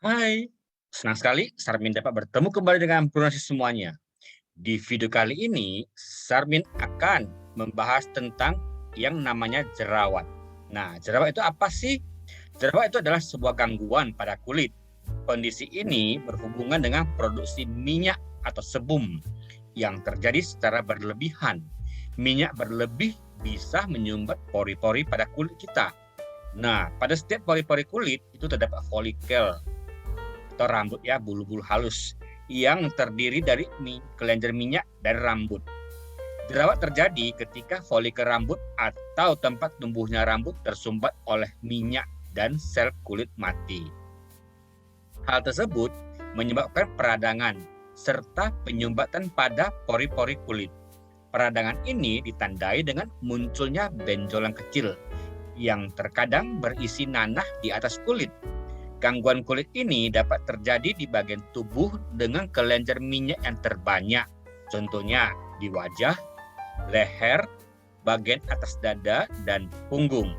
Hai, senang sekali Sarmin dapat bertemu kembali dengan Purnasi semuanya. Di video kali ini, Sarmin akan membahas tentang yang namanya jerawat. Nah, jerawat itu apa sih? Jerawat itu adalah sebuah gangguan pada kulit. Kondisi ini berhubungan dengan produksi minyak atau sebum yang terjadi secara berlebihan. Minyak berlebih bisa menyumbat pori-pori pada kulit kita. Nah, pada setiap pori-pori kulit itu terdapat folikel atau rambut ya, bulu-bulu halus yang terdiri dari kelenjar minyak dari rambut. Jerawat terjadi ketika folikel rambut atau tempat tumbuhnya rambut tersumbat oleh minyak dan sel kulit mati. Hal tersebut menyebabkan peradangan serta penyumbatan pada pori-pori kulit. Peradangan ini ditandai dengan munculnya benjolan kecil yang terkadang berisi nanah di atas kulit. Gangguan kulit ini dapat terjadi di bagian tubuh dengan kelenjar minyak yang terbanyak. Contohnya di wajah, leher, bagian atas dada, dan punggung.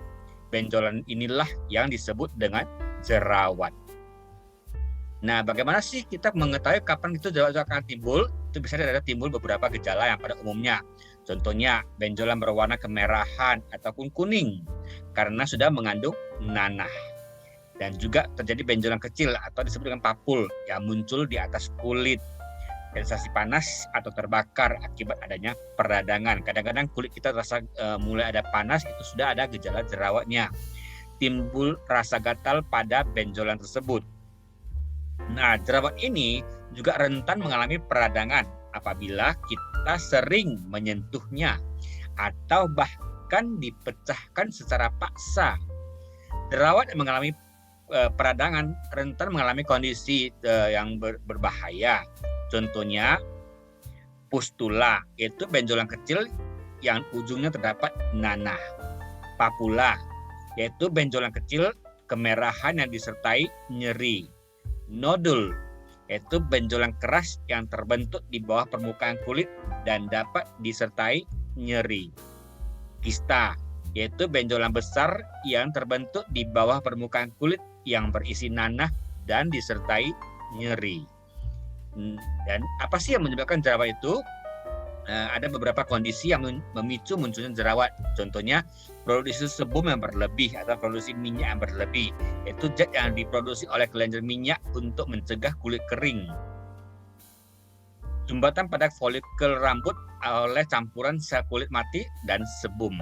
Benjolan inilah yang disebut dengan jerawat. Nah, bagaimana sih kita mengetahui kapan itu jerawat akan timbul? Itu bisa ada timbul beberapa gejala yang pada umumnya. Contohnya, benjolan berwarna kemerahan ataupun kuning karena sudah mengandung nanah. Dan juga terjadi benjolan kecil atau disebut dengan papul yang muncul di atas kulit. Sensasi panas atau terbakar akibat adanya peradangan. Kadang-kadang kulit kita terasa mulai ada panas, itu sudah ada gejala jerawatnya. Timbul rasa gatal pada benjolan tersebut. Nah, jerawat ini juga rentan mengalami peradangan apabila kita sering menyentuhnya atau bahkan dipecahkan secara paksa. Jerawat yang mengalami peradangan rentan mengalami kondisi yang berbahaya. Contohnya pustula, yaitu benjolan kecil yang ujungnya terdapat nanah. Papula, yaitu benjolan kecil kemerahan yang disertai nyeri. Nodul, yaitu benjolan keras yang terbentuk di bawah permukaan kulit dan dapat disertai nyeri. Kista, yaitu benjolan besar yang terbentuk di bawah permukaan kulit yang berisi nanah dan disertai nyeri. Dan apa sih yang menyebabkan jerawat itu? Ada beberapa kondisi yang memicu munculnya jerawat. Contohnya produksi sebum yang berlebih atau produksi minyak yang berlebih, yaitu zat yang diproduksi oleh kelenjar minyak untuk mencegah kulit kering. Sumbatan pada folikel rambut oleh campuran sel kulit mati dan sebum.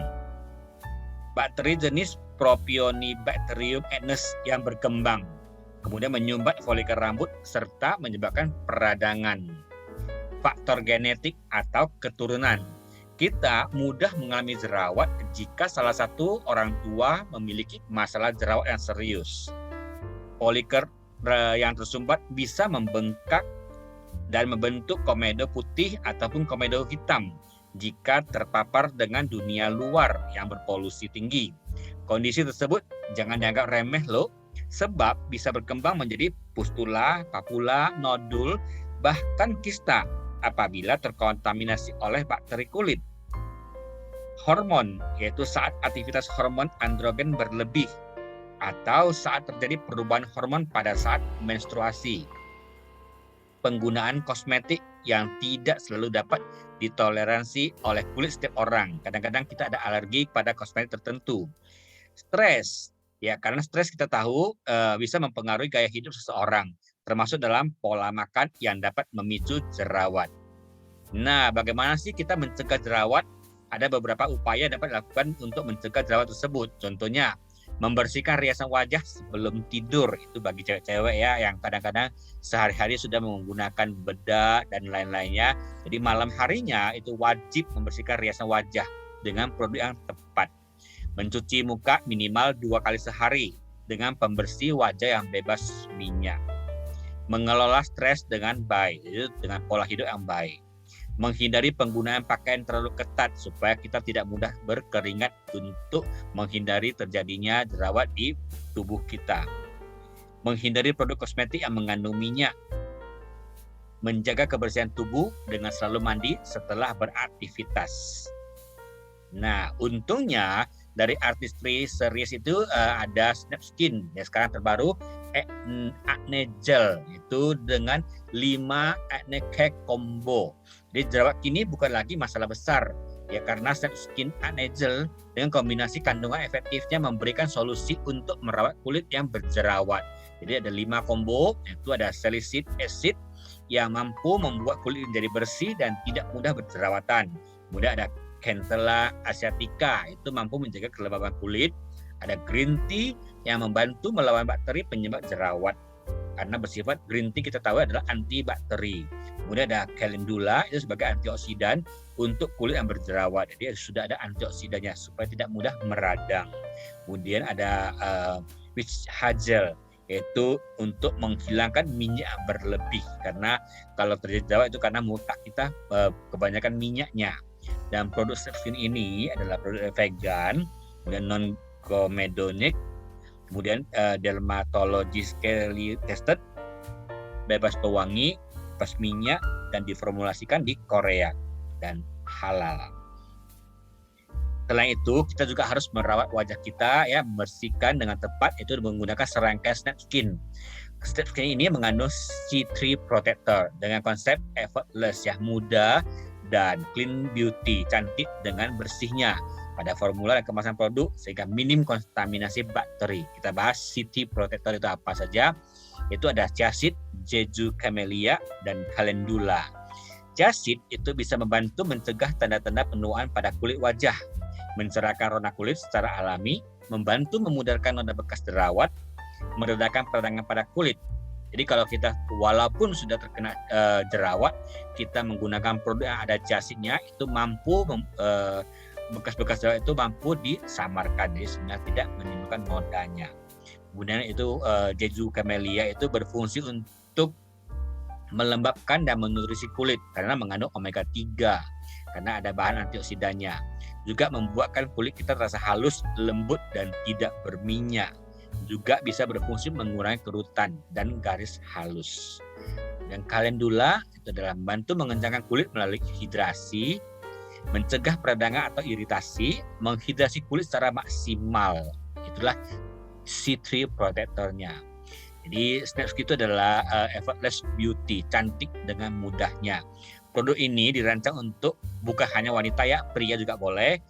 Bakteri jenis Propionibacterium aedes yang berkembang, kemudian menyumbat folikel rambut serta menyebabkan peradangan. Faktor genetik atau keturunan. Kita mudah mengalami jerawat jika salah satu orang tua memiliki masalah jerawat yang serius. Folikel yang tersumbat bisa membengkak dan membentuk komedo putih ataupun komedo hitam jika terpapar dengan dunia luar yang berpolusi tinggi. Kondisi tersebut jangan dianggap remeh loh, sebab bisa berkembang menjadi pustula, papula, nodul, bahkan kista apabila terkontaminasi oleh bakteri kulit. Hormon, yaitu saat aktivitas hormon androgen berlebih atau saat terjadi perubahan hormon pada saat menstruasi. Penggunaan kosmetik yang tidak selalu dapat ditoleransi oleh kulit setiap orang. Kadang-kadang kita ada alergi pada kosmetik tertentu. Stres, ya karena stres kita tahu bisa mempengaruhi gaya hidup seseorang, termasuk dalam pola makan yang dapat memicu jerawat. Nah, bagaimana sih kita mencegah jerawat? Ada beberapa upaya dapat dilakukan untuk mencegah jerawat tersebut. Contohnya, membersihkan riasan wajah sebelum tidur. Itu bagi cewek-cewek ya, yang kadang-kadang sehari-hari sudah menggunakan bedak dan lain-lainnya. Jadi malam harinya itu wajib membersihkan riasan wajah dengan produk yang tepat. Mencuci muka minimal 2 kali sehari dengan pembersih wajah yang bebas minyak. Mengelola stres dengan baik, itu dengan pola hidup yang baik. Menghindari penggunaan pakaian terlalu ketat supaya kita tidak mudah berkeringat untuk menghindari terjadinya jerawat di tubuh kita. Menghindari produk kosmetik yang mengandung minyak. Menjaga kebersihan tubuh dengan selalu mandi setelah beraktivitas. Nah, untungnya dari Artistry series itu ada Snap Skin ya, sekarang terbaru Acne Gel itu dengan 5 acne care combo. Jadi jerawat kini bukan lagi masalah besar ya, karena Snap Skin Acne Gel dengan kombinasi kandungan efektifnya memberikan solusi untuk merawat kulit yang berjerawat. Jadi ada 5 combo, yaitu ada salicylic acid yang mampu membuat kulit menjadi bersih dan tidak mudah berjerawatan. Kemudian ada Centella asiatica, itu mampu menjaga kelembaban kulit. Ada green tea yang membantu melawan bakteri penyebab jerawat. Karena bersifat green tea kita tahu adalah antibakteri. Kemudian ada calendula, itu sebagai antioksidan untuk kulit yang berjerawat. Jadi sudah ada antioksidannya supaya tidak mudah meradang. Kemudian ada witch hazel, yaitu untuk menghilangkan minyak berlebih, karena kalau terjadi jerawat itu karena muka kita kebanyakan minyaknya. Dan produk Snap Skin ini adalah produk vegan, kemudian non-comedonic, kemudian dermatologically tested, bebas pewangi, bebas minyak, dan diformulasikan di Korea dan halal. Selain itu, kita juga harus merawat wajah kita ya, membersihkan dengan tepat, itu menggunakan serangkaian Snap Skin. Snap Skin ini mengandung C3 protector dengan konsep effortless ya, mudah dan clean beauty, cantik dengan bersihnya pada formula dan kemasan produk sehingga minim kontaminasi bakteri. Kita bahas C3 protector itu apa saja. Itu ada chia seed, jeju camellia, dan calendula. Chia seed itu bisa membantu mencegah tanda-tanda penuaan pada kulit wajah, mencerahkan warna kulit secara alami, membantu memudarkan noda bekas jerawat, meredakan peradangan pada kulit. Jadi kalau kita walaupun sudah terkena jerawat, kita menggunakan produk yang ada chia seed-nya, itu mampu bekas-bekas jerawat itu mampu disamarkan, jadi sehingga tidak menimbulkan nodanya. Kemudian itu jeju camellia itu berfungsi untuk melembabkan dan menutrisi kulit karena mengandung omega 3, karena ada bahan antioksidannya. Juga membuatkan kulit kita terasa halus, lembut, dan tidak berminyak. Juga bisa berfungsi mengurangi kerutan dan garis halus. Dan calendula itu adalah membantu mengencangkan kulit melalui hidrasi, mencegah peradangan atau iritasi, menghidrasi kulit secara maksimal. Itulah C3 protectornya. Jadi Snap Skin itu adalah effortless beauty, cantik dengan mudahnya. Produk ini dirancang untuk bukan hanya wanita ya, pria juga boleh,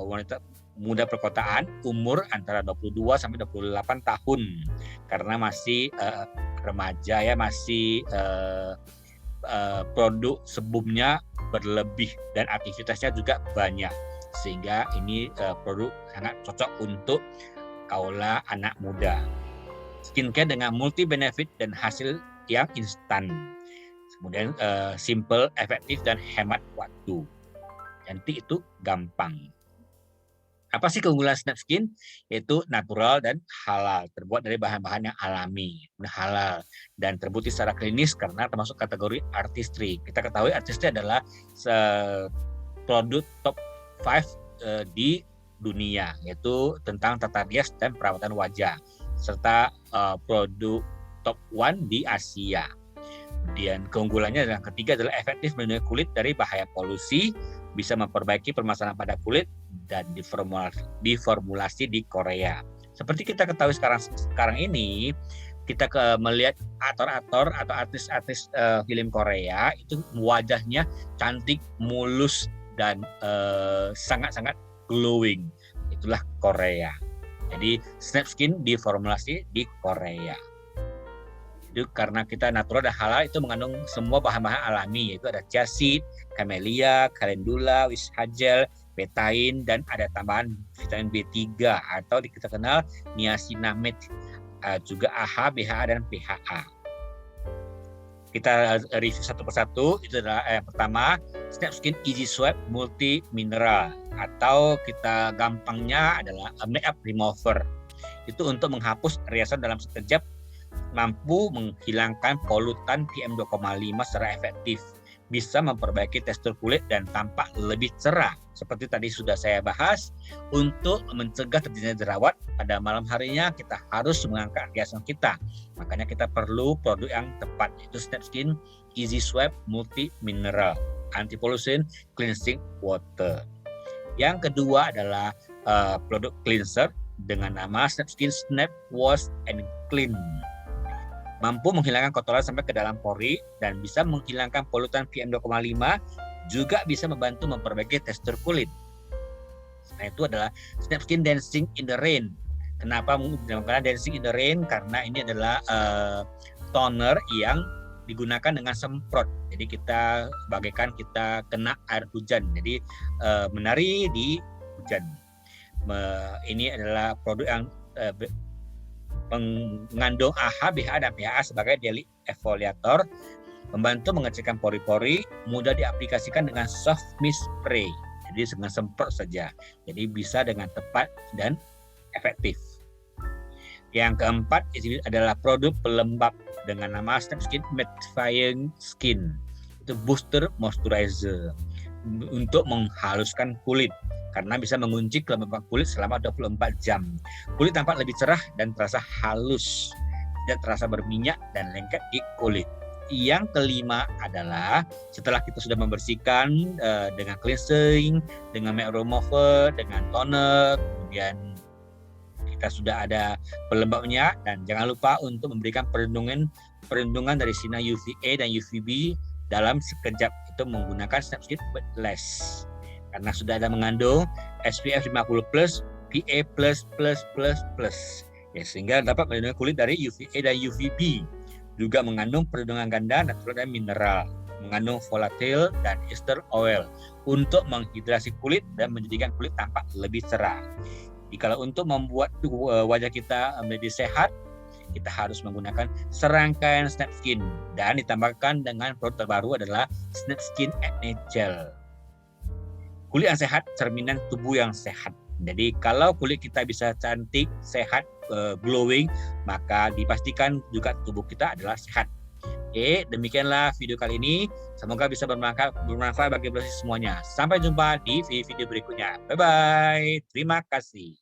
wanita muda perkotaan, umur antara 22 sampai 28 tahun, karena masih remaja ya, masih produk sebumnya berlebih dan aktivitasnya juga banyak, sehingga ini produk sangat cocok untuk kaula anak muda. Skincare dengan multi benefit dan hasil yang instan. Kemudian simple, efektif, dan hemat waktu. Cantik itu gampang. Apa sih keunggulan Snap Skin? Yaitu natural dan halal, terbuat dari bahan-bahan yang alami, halal, dan terbukti secara klinis karena termasuk kategori artistry. Kita ketahui artistry adalah produk top 5 di dunia, yaitu tentang tata rias dan perawatan wajah, serta produk top 1 di Asia. Kemudian keunggulannya yang ketiga adalah efektif melindungi kulit dari bahaya polusi, bisa memperbaiki permasalahan pada kulit, dan diformulasi di Korea. Seperti kita ketahui sekarang ini, kita melihat aktor-aktor atau artis-artis film Korea itu wajahnya cantik, mulus, dan sangat-sangat glowing. Itulah Korea. Jadi Snap Skin diformulasi di Korea. Itu karena kita natural dan halal, itu mengandung semua bahan-bahan alami, yaitu ada chia seed, camellia, calendula, witch hazel, betaine, dan ada tambahan vitamin B3 atau kita kenal niacinamide, juga AHA, BHA, dan PHA. Kita review satu persatu. Itu adalah yang pertama, Snap Skin Easy Swipe Multi Mineral, atau kita gampangnya adalah makeup remover. Itu untuk menghapus riasan dalam sekejap, mampu menghilangkan polutan PM2,5 secara efektif, bisa memperbaiki tekstur kulit dan tampak lebih cerah. Seperti tadi sudah saya bahas, untuk mencegah terjadinya jerawat pada malam harinya kita harus mengangkat riasan kita. Makanya kita perlu produk yang tepat, yaitu Snap Skin Easy Swipe Multi Mineral Anti Pollution Cleansing Water. Yang kedua adalah produk cleanser dengan nama SnapSkin Snap Wash and Clean. Mampu menghilangkan kotoran sampai ke dalam pori dan bisa menghilangkan polutan PM2,5, juga bisa membantu memperbaiki tekstur kulit. Selain itu adalah SnapSkin Dancing in the Rain. Kenapa dinamakan Dancing in the Rain? Karena ini adalah toner yang digunakan dengan semprot. Jadi kita bagaikan kita kena air hujan. Jadi menari di hujan. Ini adalah produk yang mengandung AHA, BHA, dan PHA sebagai daily exfoliator, membantu mengecilkan pori-pori, mudah diaplikasikan dengan soft mist spray. Jadi dengan semprot saja. Jadi bisa dengan tepat dan efektif. Yang keempat ini adalah produk pelembab dengan nama SnapSkin Mattifying Skin. Itu booster moisturizer untuk menghaluskan kulit karena bisa mengunci kelembapan kulit selama 24 jam. Kulit tampak lebih cerah dan terasa halus, tidak terasa berminyak dan lengket di kulit. Yang kelima adalah setelah kita sudah membersihkan dengan cleansing, dengan make remover, dengan toner, kemudian kita sudah ada pelembabnya, dan jangan lupa untuk memberikan perlindungan dari sinar UVA dan UVB dalam sekejap, itu menggunakan SnapSkin Less karena sudah ada mengandung SPF 50+, PA++++, ya, sehingga dapat melindungi kulit dari UVA dan UVB. Juga mengandung perlindungan ganda, natural dan mineral, mengandung volatile dan ester oil untuk menghidrasi kulit dan menjadikan kulit tampak lebih cerah. Jika untuk membuat wajah kita menjadi sehat, kita harus menggunakan serangkaian SnapSkin dan ditambahkan dengan produk terbaru adalah SnapSkin Acne Gel. Kulit yang sehat, cerminan tubuh yang sehat. Jadi kalau kulit kita bisa cantik, sehat, glowing, maka dipastikan juga tubuh kita adalah sehat. Oke, demikianlah video kali ini. Semoga bisa bermanfaat bagi semuanya. Sampai jumpa di video berikutnya. Bye-bye. Terima kasih.